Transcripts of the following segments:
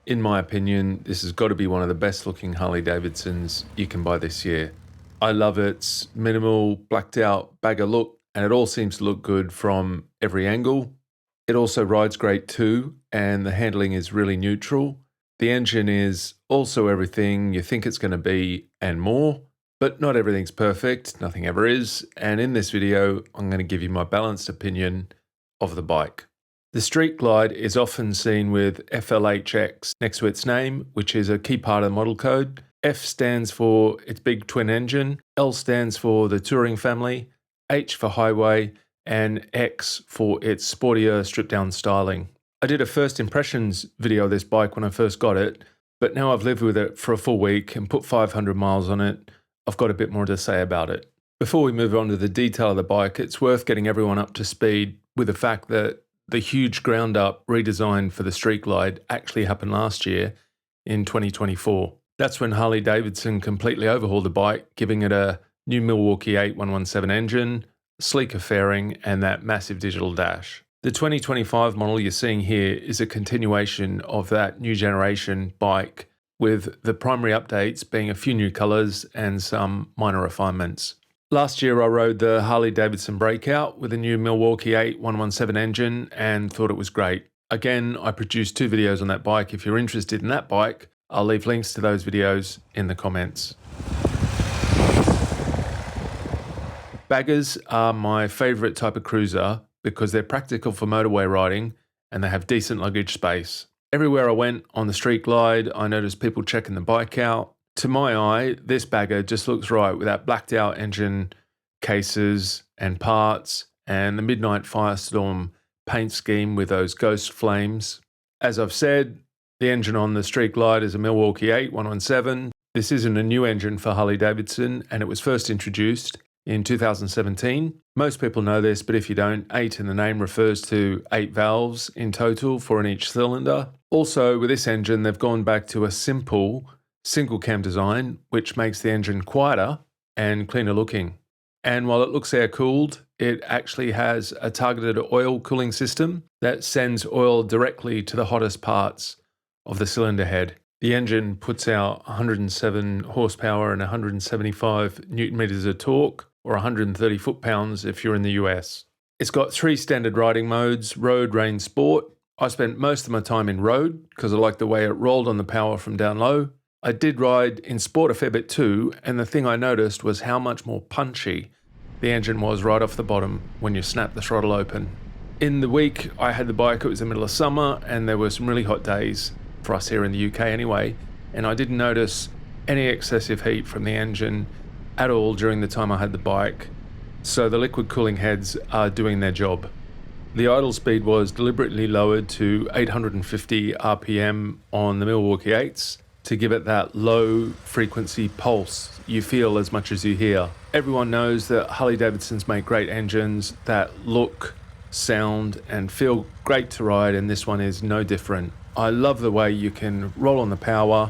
In my opinion, this has got to be one of the best looking Harley-Davidsons you can buy this year. I love its minimal, blacked out bagger look, and it all seems to look good from every angle. It also rides great too, and the handling is really neutral. The engine is also everything you think it's going to be and more, but not everything's perfect, nothing ever is, and in this video I'm going to give you my balanced opinion of the bike. The Street Glide is often seen with FLHX next to its name, which is a key part of the model code. F stands for its big twin engine, L stands for the touring family, H for highway, and X for its sportier stripped down styling. I did a first impressions video of this bike when I first got it, but now I've lived with it for a full week and put 500 miles on it, I've got a bit more to say about it. Before we move on to the detail of the bike, it's worth getting everyone up to speed with the fact that the huge ground up redesign for the Street Glide actually happened last year in 2024. That's when Harley-Davidson completely overhauled the bike, giving it a new Milwaukee 8117 engine, sleeker fairing, and that massive digital dash. The 2025 model you're seeing here is a continuation of that new generation bike, with the primary updates being a few new colours and some minor refinements. Last year I rode the Harley-Davidson Breakout with a new Milwaukee 8117 engine and thought it was great. Again, I produced 2 videos on that bike. If you're interested in that bike, I'll leave links to those videos in the comments. Baggers are my favourite type of cruiser because they're practical for motorway riding and they have decent luggage space. Everywhere I went on the Street Glide, I noticed people checking the bike out. To my eye, this bagger just looks right with that blacked out engine cases and parts and the Midnight Firestorm paint scheme with those ghost flames. As I've said, the engine on the Street Glide is a Milwaukee 8117. This isn't a new engine for Harley-Davidson, and it was first introduced in 2017. Most people know this, but if you don't, 8 in the name refers to 8 valves in total, 4 in each cylinder. Also, with this engine, they've gone back to a simple single cam design, which makes the engine quieter and cleaner looking. And while it looks air cooled, it actually has a targeted oil cooling system that sends oil directly to the hottest parts of the cylinder head. The engine puts out 107 horsepower and 175 newton meters of torque, or 130 foot-pounds if you're in the US. It's got 3 standard riding modes: road, rain, sport. I spent most of my time in road because I like the way it rolled on the power from down low. I did ride in sport a fair bit too, and the thing I noticed was how much more punchy the engine was right off the bottom when you snap the throttle open. In the week I had the bike, it was the middle of summer and there were some really hot days for us here in the UK anyway, and I didn't notice any excessive heat from the engine at all during the time I had the bike, so the liquid cooling heads are doing their job. The idle speed was deliberately lowered to 850 RPM on the Milwaukee 8s, to give it that low frequency pulse you feel as much as you hear. Everyone knows that Harley-Davidsons make great engines that look, sound and feel great to ride, and this one is no different. I love the way you can roll on the power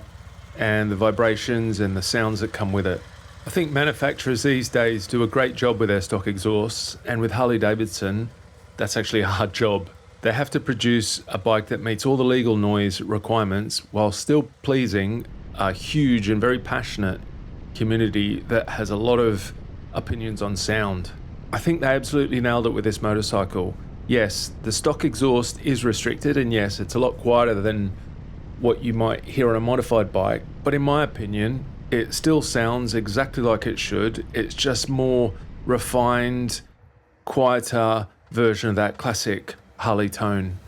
and the vibrations and the sounds that come with it. I think manufacturers these days do a great job with their stock exhausts, and with Harley-Davidson, that's actually a hard job. They have to produce a bike that meets all the legal noise requirements while still pleasing a huge and very passionate community that has a lot of opinions on sound. I think they absolutely nailed it with this motorcycle. Yes, the stock exhaust is restricted, and yes, it's a lot quieter than what you might hear on a modified bike, but in my opinion, it still sounds exactly like it should. It's just more refined, quieter version of that classic Harley tone.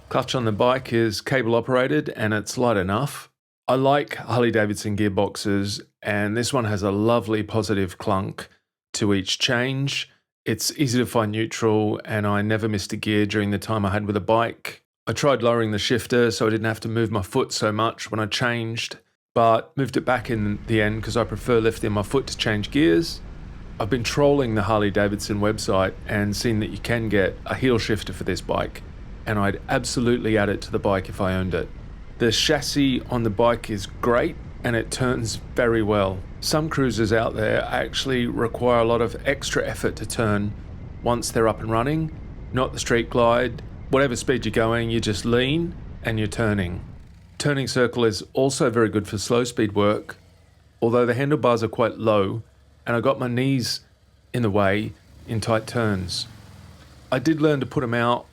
Clutch on the bike is cable operated and it's light enough. I like Harley-Davidson gearboxes, and this one has a lovely positive clunk to each change. It's easy to find neutral, and I never missed a gear during the time I had with the bike. I tried lowering the shifter so I didn't have to move my foot so much when I changed, but moved it back in the end because I prefer lifting my foot to change gears. I've been trolling the Harley-Davidson website and seen that you can get a heel shifter for this bike, and I'd absolutely add it to the bike if I owned it. The chassis on the bike is great and it turns very well. Some cruisers out there actually require a lot of extra effort to turn, once they're up and running, not the Street Glide. Whatever speed you're going, you just lean and you're turning. Turning circle is also very good for slow speed work, although the handlebars are quite low and I got my knees in the way in tight turns. I did learn to put them out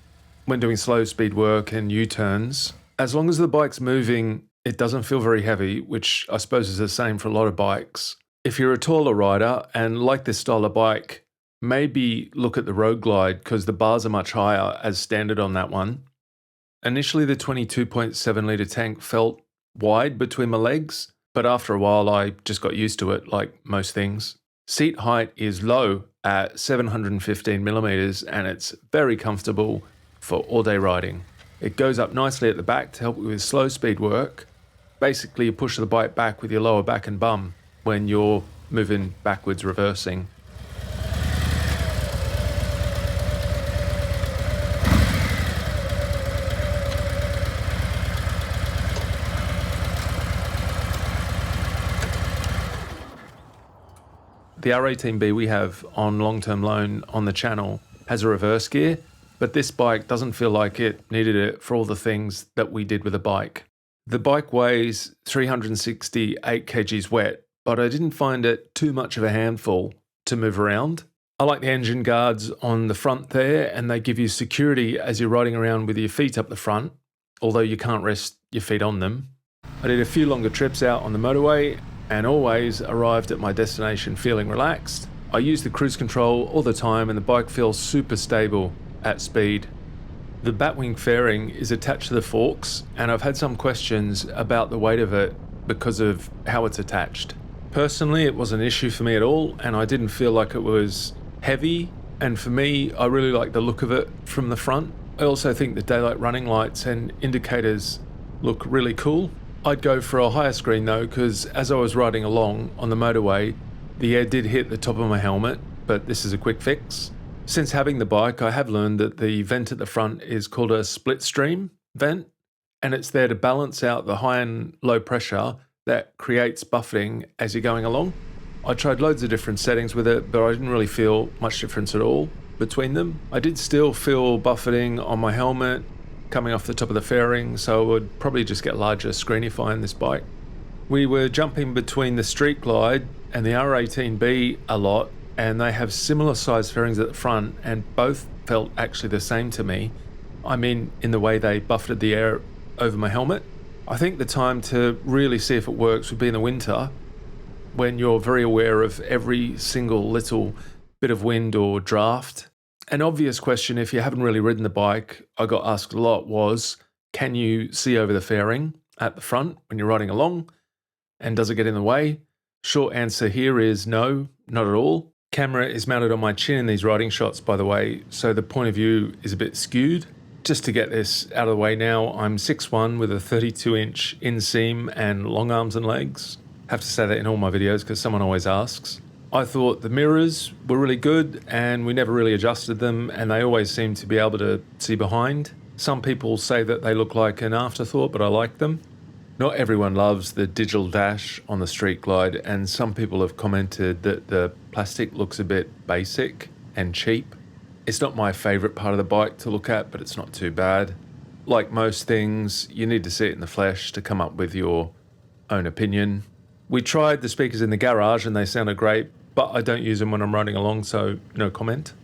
when doing slow speed work and U-turns. As long as the bike's moving, it doesn't feel very heavy, which I suppose is the same for a lot of bikes. If you're a taller rider and like this style of bike, maybe look at the Road Glide because the bars are much higher as standard on that one. Initially, the 22.7 litre tank felt wide between my legs, but after a while I just got used to it like most things. Seat height is low at 715 millimeters and it's very comfortable for all-day riding. It goes up nicely at the back to help with slow speed work. Basically, you push the bike back with your lower back and bum when you're moving backwards, reversing. The R18B we have on long-term loan on the channel has a reverse gear, but this bike doesn't feel like it needed it for all the things that we did with the bike. The bike weighs 368 kgs wet, but I didn't find it too much of a handful to move around. I like the engine guards on the front there, and they give you security as you're riding around with your feet up the front, although you can't rest your feet on them. I did a few longer trips out on the motorway and always arrived at my destination feeling relaxed. I use the cruise control all the time and the bike feels super stable at speed. The batwing fairing is attached to the forks and I've had some questions about the weight of it because of how it's attached. Personally, it wasn't an issue for me at all and I didn't feel like it was heavy, and for me, I really like the look of it from the front. I also think the daylight running lights and indicators look really cool. I'd go for a higher screen though, because as I was riding along on the motorway, the air did hit the top of my helmet, but this is a quick fix. Since having the bike, I have learned that the vent at the front is called a split stream vent, and it's there to balance out the high and low pressure that creates buffeting as you're going along. I tried loads of different settings with it, but I didn't really feel much difference at all between them. I did still feel buffeting on my helmet coming off the top of the fairing, so I would probably just get larger screenify this bike. We were jumping between the Street Glide and the R18B a lot, and they have similar size fairings at the front, and both felt actually the same to me. I mean, in the way they buffeted the air over my helmet. I think the time to really see if it works would be in the winter, when you're very aware of every single little bit of wind or draft. An obvious question, if you haven't really ridden the bike, I got asked a lot was, can you see over the fairing at the front when you're riding along? And does it get in the way? Short answer here is no, not at all. Camera is mounted on my chin in these riding shots, by the way, so the point of view is a bit skewed. Just to get this out of the way now, I'm 6'1" with a 32-inch inseam and long arms and legs. Have to say that in all my videos because someone always asks. I thought the mirrors were really good and we never really adjusted them and they always seem to be able to see behind. Some people say that they look like an afterthought, but I like them. Not everyone loves the digital dash on the Street Glide, and some people have commented that the plastic looks a bit basic and cheap. It's not my favourite part of the bike to look at, but it's not too bad. Like most things, you need to see it in the flesh to come up with your own opinion. We tried the speakers in the garage and they sounded great, but I don't use them when I'm riding along, so no comment.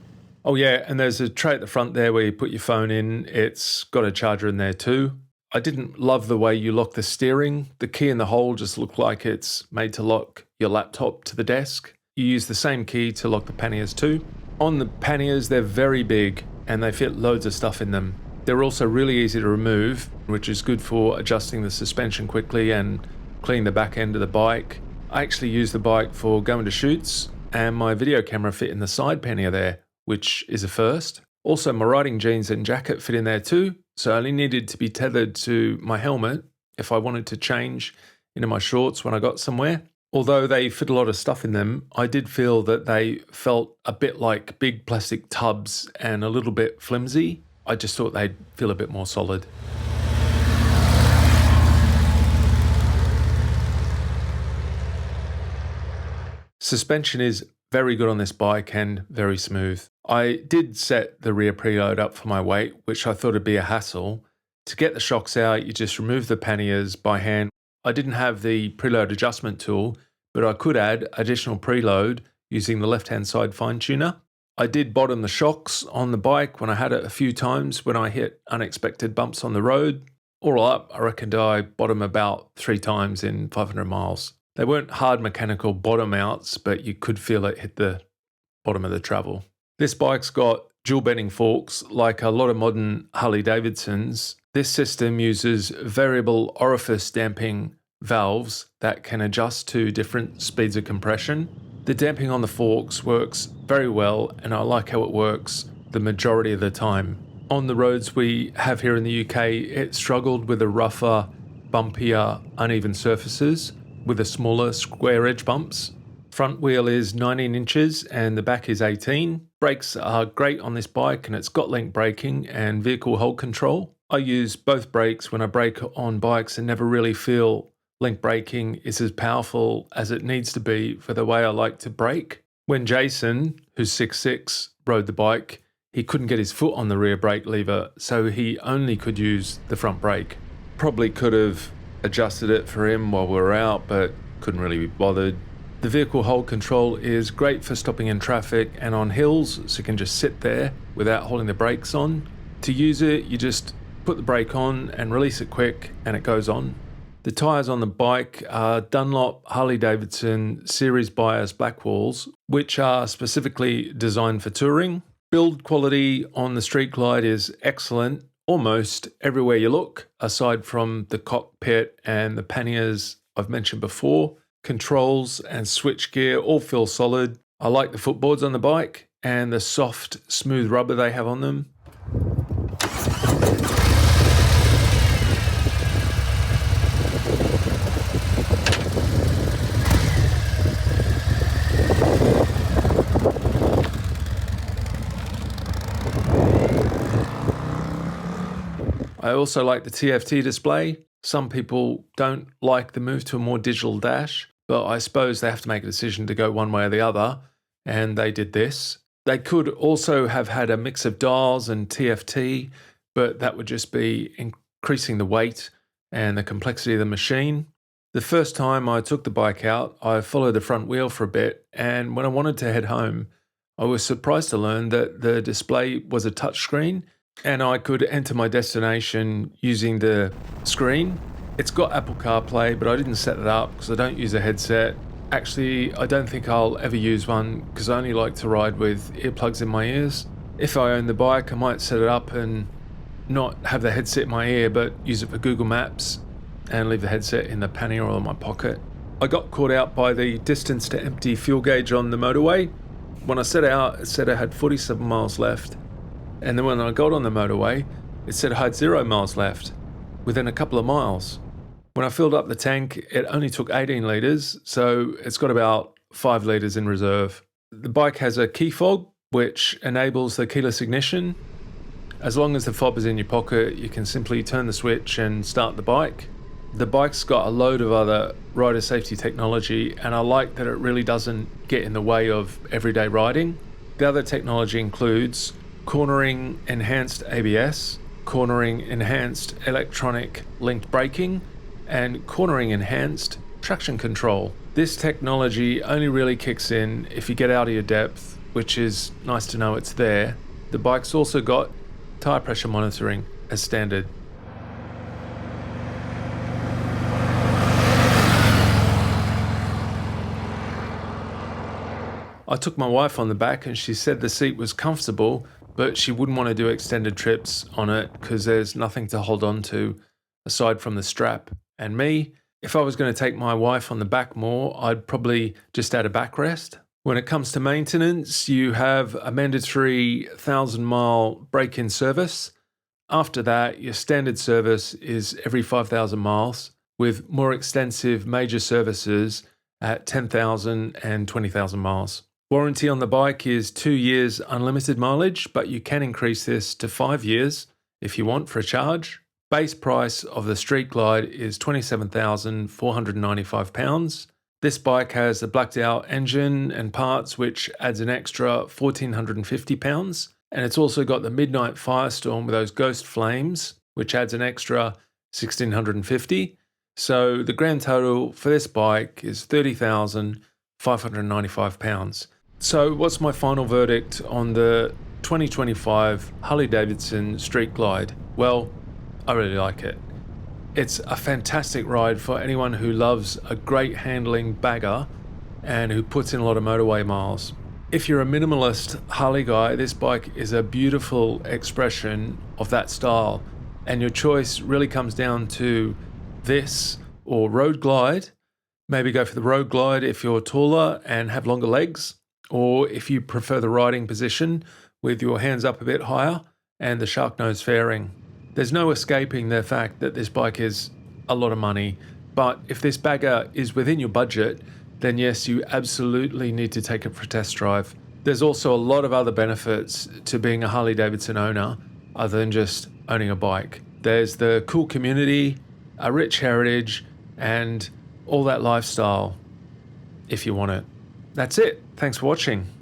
Oh yeah, and there's a tray at the front there where you put your phone in. It's got a charger in there too. I didn't love the way you lock the steering. The key in the hole just looked like it's made to lock your laptop to the desk. You use the same key to lock the panniers too. On the panniers, they're very big and they fit loads of stuff in them. They're also really easy to remove, which is good for adjusting the suspension quickly and cleaning the back end of the bike. I actually use the bike for going to shoots, and my video camera fit in the side pannier there, which is a first. Also, my riding jeans and jacket fit in there too, so I only needed to be tethered to my helmet if I wanted to change into my shorts when I got somewhere. Although they fit a lot of stuff in them, I did feel that they felt a bit like big plastic tubs and a little bit flimsy. I just thought they'd feel a bit more solid. Suspension is very good on this bike and very smooth. I did set the rear preload up for my weight, which I thought would be a hassle. To get the shocks out, you just remove the panniers by hand. I didn't have the preload adjustment tool, but I could add additional preload using the left-hand side fine tuner. I did bottom the shocks on the bike when I had it a few times when I hit unexpected bumps on the road. All up, I reckoned I bottom about 3 times in 500 miles. They weren't hard mechanical bottom outs, but you could feel it hit the bottom of the travel. This bike's got dual bending forks like a lot of modern Harley-Davidsons. This system uses variable orifice damping valves that can adjust to different speeds of compression. The damping on the forks works very well, and I like how it works the majority of the time. On the roads we have here in the UK, it struggled with the rougher, bumpier, uneven surfaces with the smaller square edge bumps. Front wheel is 19 inches and the back is 18. Brakes are great on this bike, and it's got link braking and vehicle hold control. I use both brakes when I brake on bikes and never really feel link braking is as powerful as it needs to be for the way I like to brake. When Jason, who's 6'6", rode the bike, he couldn't get his foot on the rear brake lever, so he only could use the front brake. Probably could have adjusted it for him while we were out, but couldn't really be bothered. The vehicle hold control is great for stopping in traffic and on hills, so you can just sit there without holding the brakes on. To use it, you just put the brake on and release it quick, and it goes on. The tyres on the bike are Dunlop Harley-Davidson Series Bias black walls, which are specifically designed for touring. Build quality on the Street Glide is excellent almost everywhere you look, aside from the cockpit and the panniers I've mentioned before. Controls and switchgear all feel solid. I like the footboards on the bike and the soft, smooth rubber they have on them. I also like the TFT display. Some people don't like the move to a more digital dash, but I suppose they have to make a decision to go one way or the other, and they did this. They could also have had a mix of dials and TFT, but that would just be increasing the weight and the complexity of the machine. The first time I took the bike out, I followed the front wheel for a bit, and when I wanted to head home, I was surprised to learn that the display was a touchscreen and I could enter my destination using the screen. It's got Apple CarPlay, but I didn't set it up because I don't use a headset. Actually, I don't think I'll ever use one because I only like to ride with earplugs in my ears. If I own the bike, I might set it up and not have the headset in my ear, but use it for Google Maps and leave the headset in the pannier or in my pocket. I got caught out by the distance to empty fuel gauge on the motorway. When I set out, it said I had 47 miles left. And then when I got on the motorway, it said I had 0 miles left, within a couple of miles. When I filled up the tank, it only took 18 litres, so it's got about 5 litres in reserve. The bike has a key fob, which enables the keyless ignition. As long as the fob is in your pocket, you can simply turn the switch and start the bike. The bike's got a load of other rider safety technology, and I like that it really doesn't get in the way of everyday riding. The other technology includes cornering enhanced ABS, cornering enhanced electronic linked braking, and cornering enhanced traction control. This technology only really kicks in if you get out of your depth, which is nice to know it's there. The bike's also got tire pressure monitoring as standard. I took my wife on the back and she said the seat was comfortable, but she wouldn't want to do extended trips on it because there's nothing to hold on to aside from the strap. And me, if I was going to take my wife on the back more, I'd probably just add a backrest. When it comes to maintenance, you have a mandatory 1,000-mile break-in service. After that, your standard service is every 5,000 miles, with more extensive major services at 10,000 and 20,000 miles. Warranty on the bike is 2 years unlimited mileage, but you can increase this to 5 years if you want for a charge. Base price of the Street Glide is £27,495. This bike has a blacked out engine and parts, which adds an extra 1,450 pounds. And it's also got the Midnight Firestorm with those ghost flames, which adds an extra 1,650. So the grand total for this bike is 30,595 pounds. So what's my final verdict on the 2025 Harley-Davidson Street Glide? Well, I really like it. It's a fantastic ride for anyone who loves a great handling bagger and who puts in a lot of motorway miles. If you're a minimalist Harley guy, this bike is a beautiful expression of that style, and your choice really comes down to this or Road Glide. Maybe go for the Road Glide if you're taller and have longer legs, or if you prefer the riding position with your hands up a bit higher and the shark nose fairing. There's no escaping the fact that this bike is a lot of money, but if this bagger is within your budget, then yes, you absolutely need to take it for a test drive. There's also a lot of other benefits to being a Harley-Davidson owner other than just owning a bike. There's the cool community, a rich heritage, and all that lifestyle if you want it. That's it. Thanks for watching.